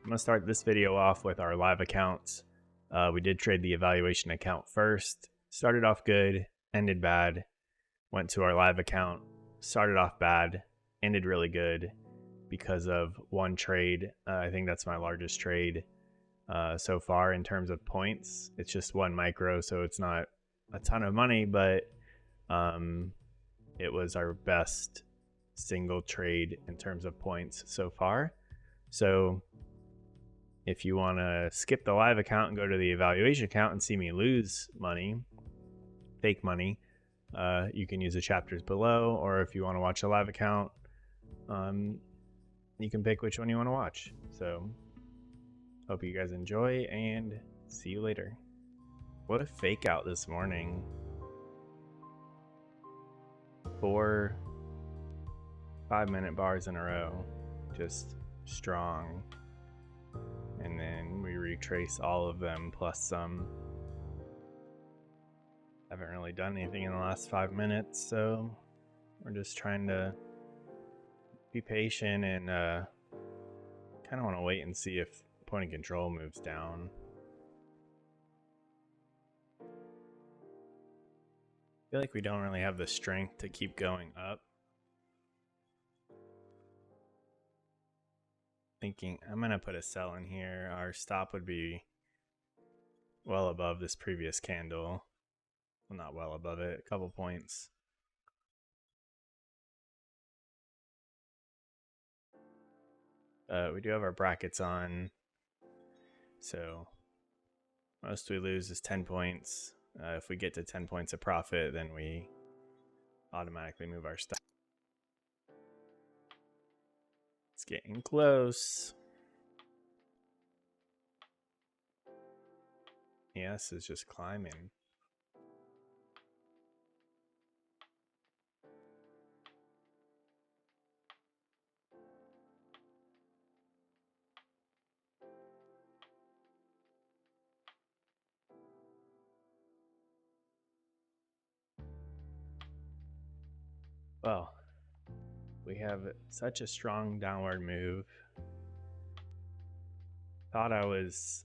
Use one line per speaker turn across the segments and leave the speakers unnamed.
I'm gonna start this video off with our live accounts. We did trade the evaluation account first. Started off good, ended bad. Went to our live account, started off bad, ended really good because of one trade. I think that's my largest trade so far in terms of points. It's just one micro, so it's not a ton of money, but it was our best single trade in terms of points so far. So if you want to skip the live account and go to the evaluation account and see me lose money, fake money, you can use the chapters below, or if you want to watch a live account, you can pick which one you want to watch. So hope you guys enjoy and see you later. What a fake out this morning. 4 5-minute bars in a row, just strong. And then we retrace all of them plus some. Haven't really done anything in the last 5 minutes, so we're just trying to be patient and kind of want to wait and see if point of control moves down. I feel like we don't really have the strength to keep going up. Thinking I'm gonna put a sell in here. Our stop would be well above this previous candle. Well, not well above it, a couple points. We do have our brackets on, so most we lose is 10 points. If we get to 10 points of profit, then we automatically move our stop. It's getting close. Yes, it's just climbing. Well, we have such a strong downward move. Thought I was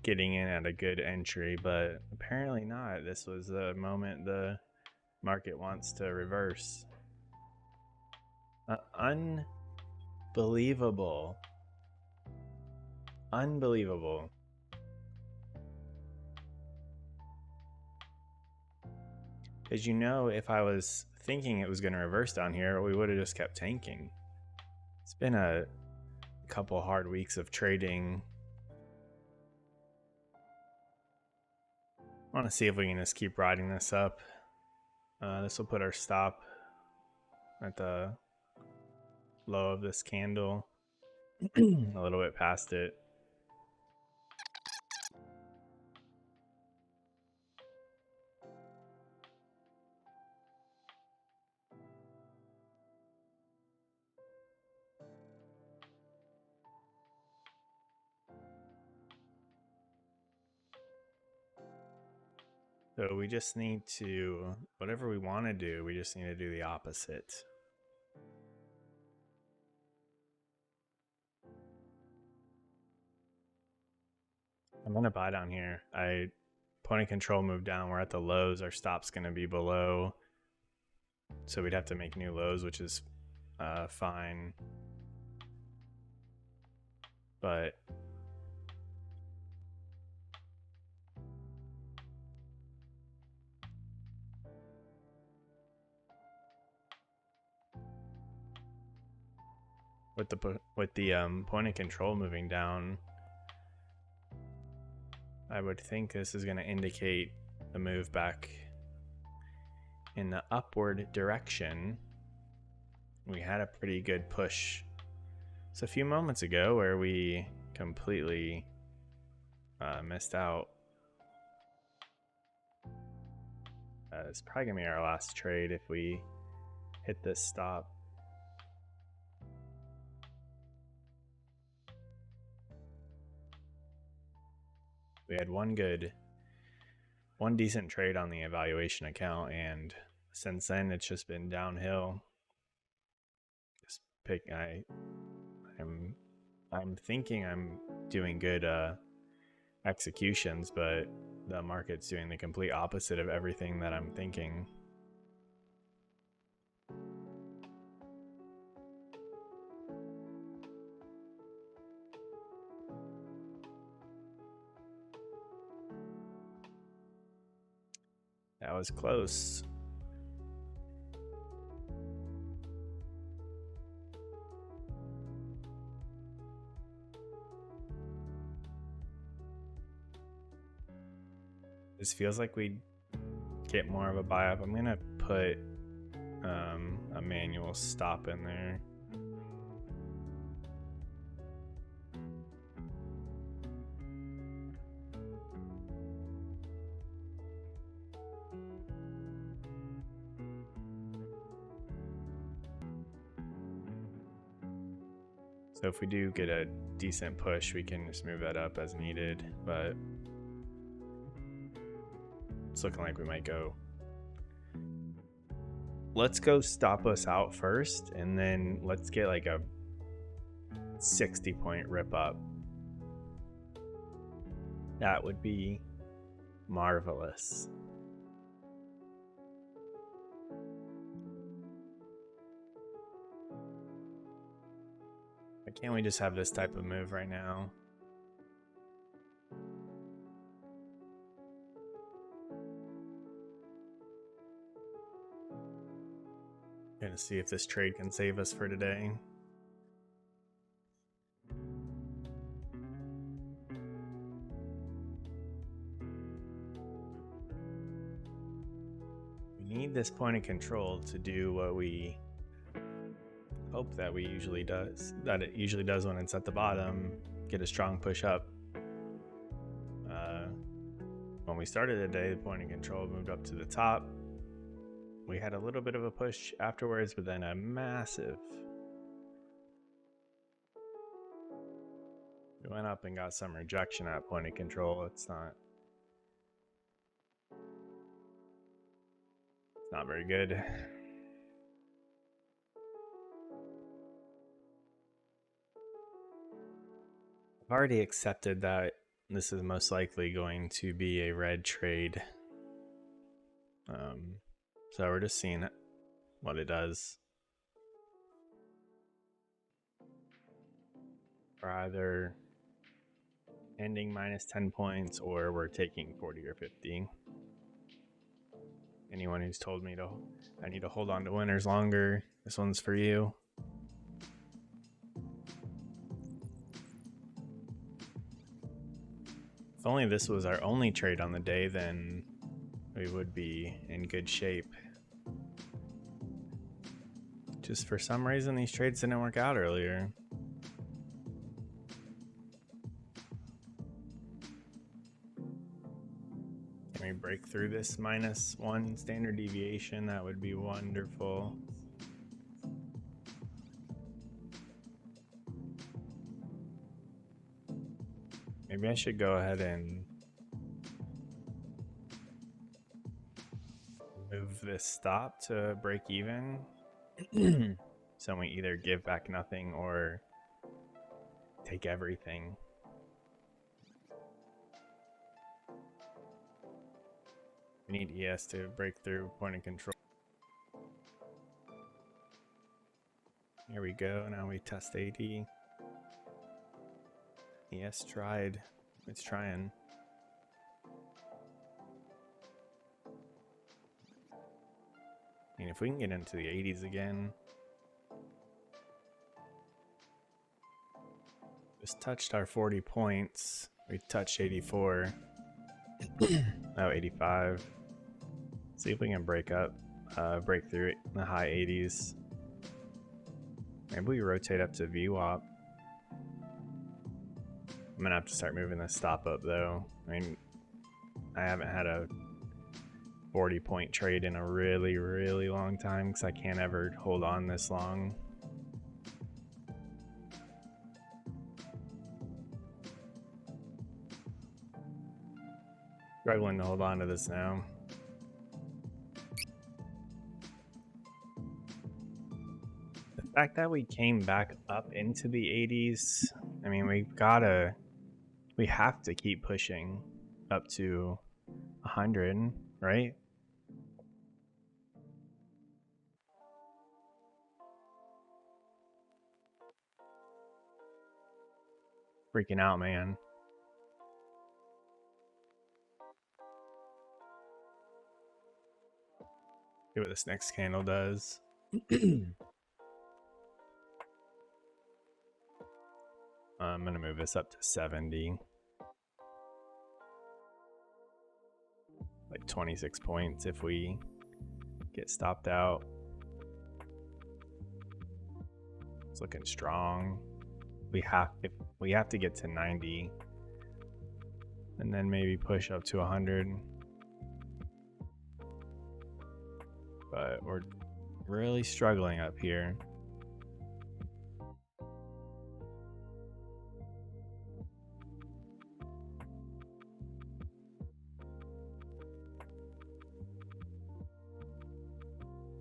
getting in at a good entry, but apparently not. This was the moment the market wants to reverse. Unbelievable. Unbelievable. Because if I was thinking it was going to reverse down here, we would have just kept tanking. It's been a couple hard weeks of trading. I want to see if we can just keep riding this up. This will put our stop at the low of this candle, a little bit past it. So we just need to, whatever we want to do, we just need to do the opposite. I'm going to buy down here. Point of control moved down. We're at the lows. Our stop's going to be below. So we'd have to make new lows, which is fine. But with the point of control moving down, I would think this is going to indicate the move back in the upward direction. We had a pretty good push. It's a few moments ago where we completely missed out. It's probably going to be our last trade if we hit this stop. We had one decent trade on the evaluation account, and since then it's just been downhill. I'm I'm thinking I'm doing good executions, but the market's doing the complete opposite of everything that I'm thinking. That was close. This feels like we'd get more of a buy up. I'm gonna put a manual stop in there. So if we do get a decent push, we can just move that up as needed, but it's looking like we might go. Let's go stop us out first, and then let's get like a 60-point rip up. That would be marvelous. Why can't we just have this type of move right now? Gonna see if this trade can save us for today. We need this point of control to do what we hope that it usually does when it's at the bottom, get a strong push up. When we started the day, the point of control moved up to the top. We had a little bit of a push afterwards, but then a massive. We went up and got some rejection at point of control. It's not very good. I've already accepted that this is most likely going to be a red trade. So we're just seeing what it does. We're either ending minus 10 points or we're taking 40 or 50. Anyone who's told me I need to hold on to winners longer, this one's for you. If only this was our only trade on the day, then we would be in good shape. Just for some reason, these trades didn't work out earlier. Can we break through this -1 standard deviation? That would be wonderful. Maybe I should go ahead and move this stop to break even. So we either give back nothing or take everything. We need ES to break through point of control. Here we go. Now we test AD. ES tried. It's trying. And if we can get into the 80s again. Just touched our 40 points. We touched 84. Oh, 85. See if we can break through it in the high 80s. Maybe we rotate up to VWAP. I'm gonna have to start moving this stop up though. I mean, I haven't had a 40-point trade in a really, really long time because I can't ever hold on this long. Struggling to hold on to this now. The fact that we came back up into the 80s I mean, we have to keep pushing up to 100, right? Freaking out, man. See what this next candle does. I'm going to move this up to 70. Like 26 points if we get stopped out. It's looking strong. We have to get to 90 and then maybe push up to 100. But we're really struggling up here.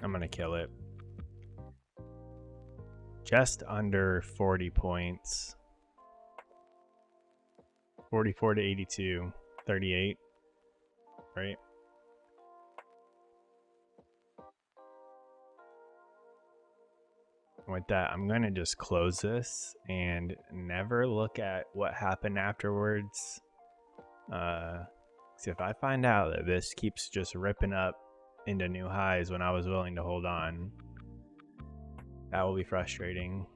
I'm gonna kill it. Just under 40 points. 44 to 82, 38, right? With that, I'm gonna just close this and never look at what happened afterwards. See if I find out that this keeps just ripping up into new highs when I was willing to hold on, that will be frustrating.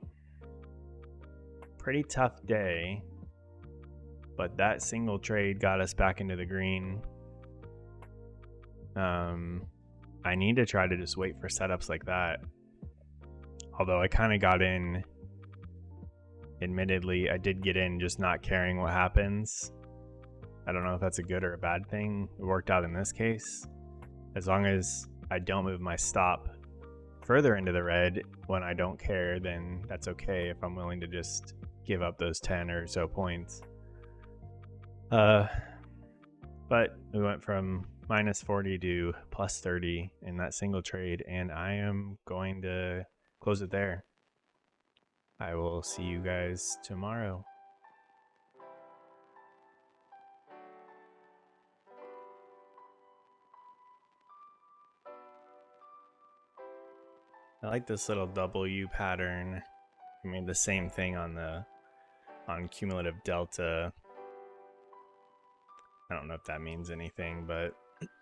Pretty tough day, but that single trade got us back into the green. I need to try to just wait for setups like that. Although I kind of got in, admittedly, I did get in just not caring what happens. I don't know if that's a good or a bad thing. It worked out in this case. As long as I don't move my stop further into the red when I don't care, then that's okay if I'm willing to just give up those 10 or so points. But we went from minus 40 to plus 30 in that single trade, and I am going to close it there. I will see you guys tomorrow. I like this little W pattern. I mean, the same thing on cumulative delta. I don't know if that means anything, but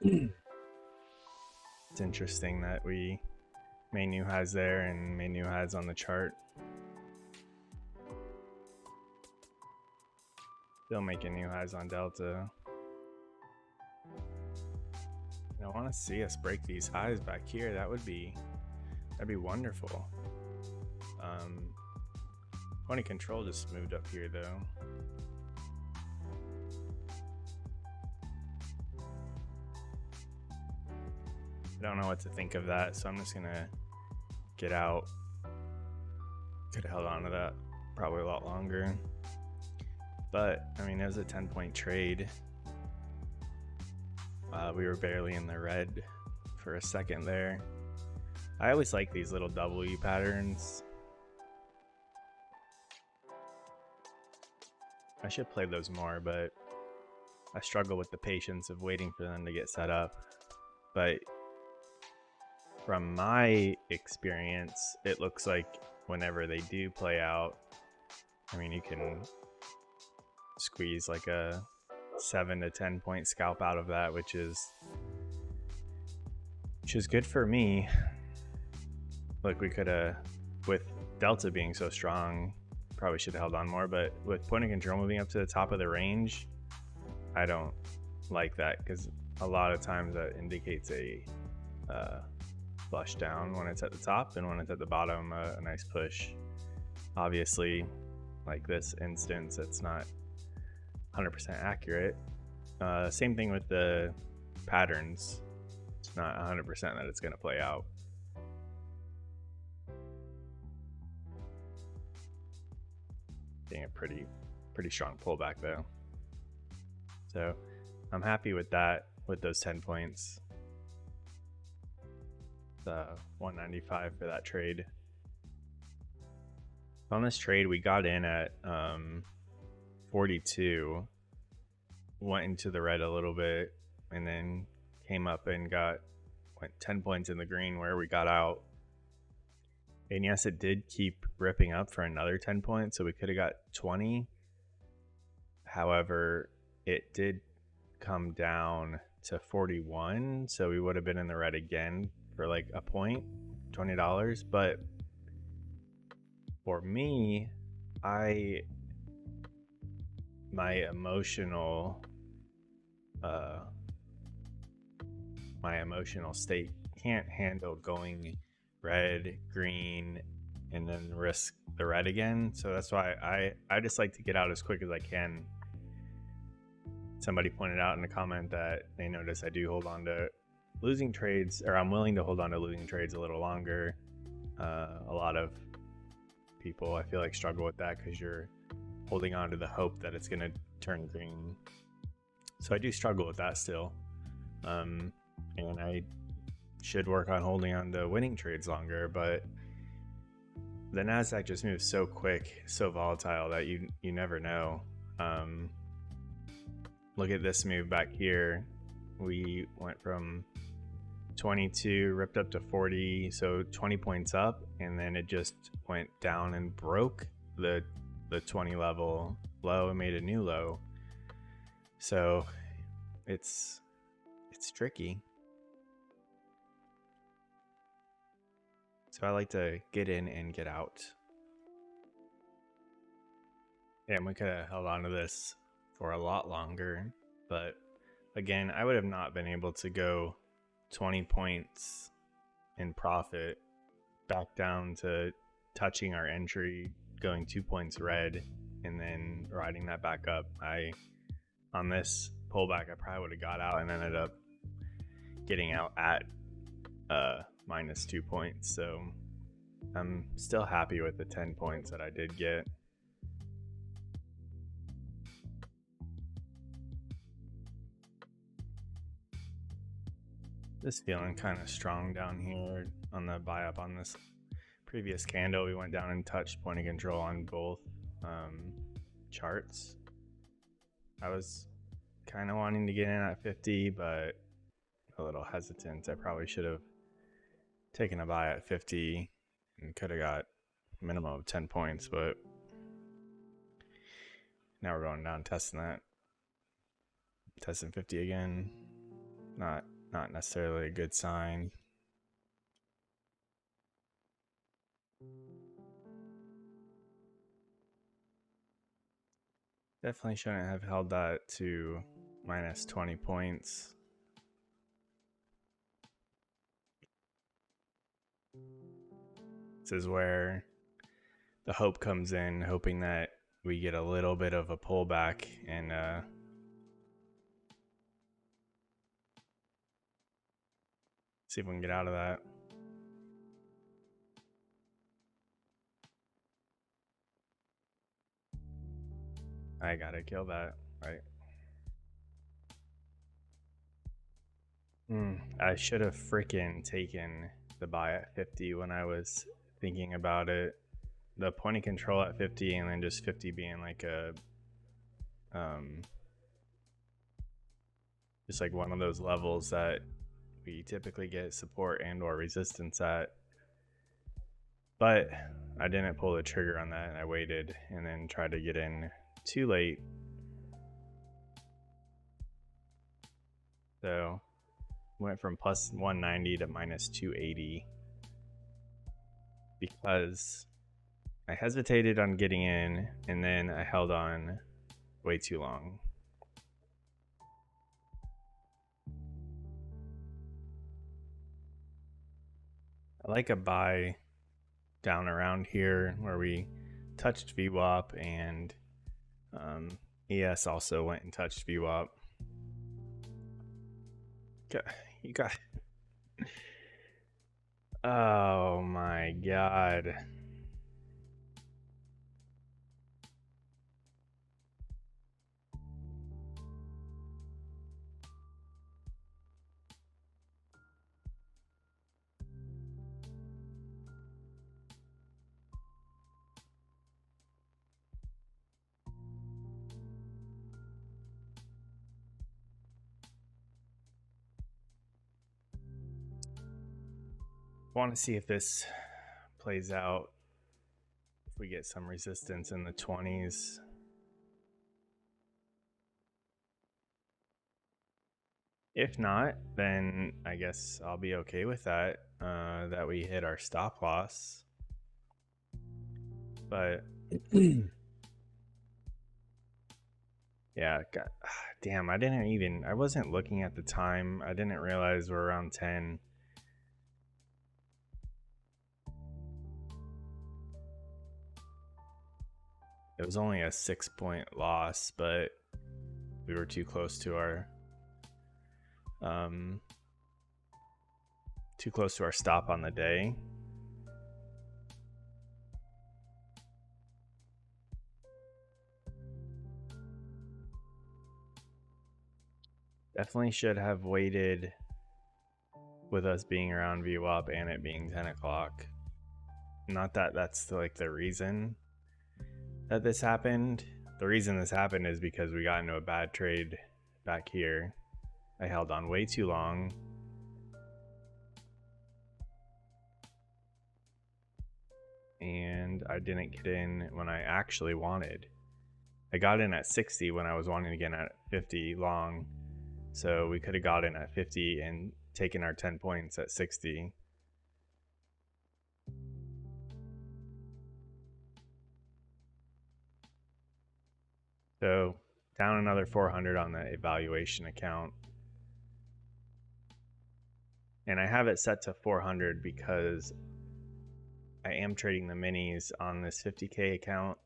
it's interesting that we made new highs there and made new highs on the chart. Still making new highs on delta. I want to see us break these highs back here. That'd be wonderful. Point of control just moved up here though. I don't know what to think of that, so I'm just gonna get out. Could have held on to that probably a lot longer. But, I mean, it was a 10-point trade. We were barely in the red for a second there. I always like these little W patterns. I should play those more, but I struggle with the patience of waiting for them to get set up. But from my experience, it looks like whenever they do play out, I mean, you can squeeze like a 7 to 10 point scalp out of that, which is good for me. Look, we could have, with delta being so strong, probably should have held on more, but with point of control moving up to the top of the range, I don't like that because a lot of times that indicates a flush down when it's at the top, and when it's at the bottom, a nice push. Obviously, like this instance, it's not 100% accurate. Same thing with the patterns. It's not 100% that it's going to play out. Being a pretty strong pullback though. So I'm happy with that, with those 10 points. The 195 for that trade. On this trade, we got in at 42, went into the red a little bit, and then came up and went 10 points in the green where we got out. And yes, it did keep ripping up for another 10 points, so we could have got 20. However, it did come down to 41, so we would have been in the red again for like a point, $20. But for me, my emotional state can't handle going red, green, and then risk the red again. So that's why I just like to get out as quick as I can. Somebody pointed out in the comment that they notice I do hold on to losing trades, or I'm willing to hold on to losing trades a little longer. A lot of people, I feel like, struggle with that because you're holding on to the hope that it's going to turn green. So I do struggle with that still. And I should work on holding on to winning trades longer, but the NASDAQ just moves so quick, so volatile that you never know. Look at this move back here. We went from 22, ripped up to 40, so 20 points up, and then it just went down and broke the 20 level low and made a new low. So it's tricky. So I like to get in and get out. And we could have held on to this for a lot longer, but again, I would have not been able to go 20 points in profit back down to touching our entry, going 2 points red, and then riding that back up. On this pullback, I probably would have got out and ended up getting out at minus 2 points. So I'm still happy with the 10 points that I did get. Just feeling kind of strong down here on the buy up on this previous candle. We went down and touched point of control on both charts. I was kind of wanting to get in at 50, but a little hesitant. I probably should have taken a buy at 50 and could have got a minimum of 10 points, but now we're going down testing 50 again. Not necessarily a good sign. Definitely shouldn't have held that to minus 20 points. This is where the hope comes in, hoping that we get a little bit of a pullback and see if we can get out of that. I gotta kill that, right? I should have freaking taken the buy at 50 when I was thinking about it. The point of control at 50 and then just 50 being like a just like one of those levels that we typically get support and or resistance at. But I didn't pull the trigger on that, and I waited and then tried to get in too late. So went from plus 190 to minus 280 because I hesitated on getting in and then I held on way too long. I like a buy down around here where we touched VWAP and ES also went and touched VWAP. You got. Oh my god. want to see if this plays out. If we get some resistance in the 20s. If not, then I guess I'll be okay with that, that we hit our stop loss. But yeah, God, damn, I wasn't looking at the time. I didn't realize we're around 10. It was only a 6-point loss, but we were too close to our stop on the day. Definitely should have waited with us being around VWAP and it being 10 o'clock. Not that that's like the reason that this happened. The reason this happened is because we got into a bad trade back here. I held on way too long. And I didn't get in when I actually wanted. I got in at 60 when I was wanting to get in at 50 long. So we could have got in at 50 and taken our 10 points at 60. So down another 400 on the evaluation account. And I have it set to 400 because I am trading the minis on this 50K account.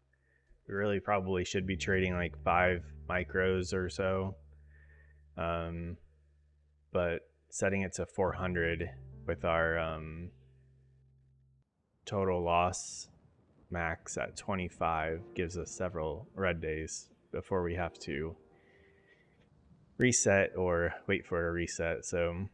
We really probably should be trading like 5 micros or so. But setting it to 400 with our total loss max at 25 gives us several red days before we have to reset or wait for a reset. So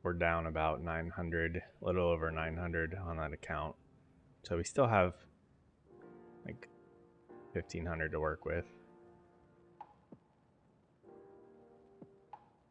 we're down about 900, a little over 900 on that account. So we still have like 1,500 to work with.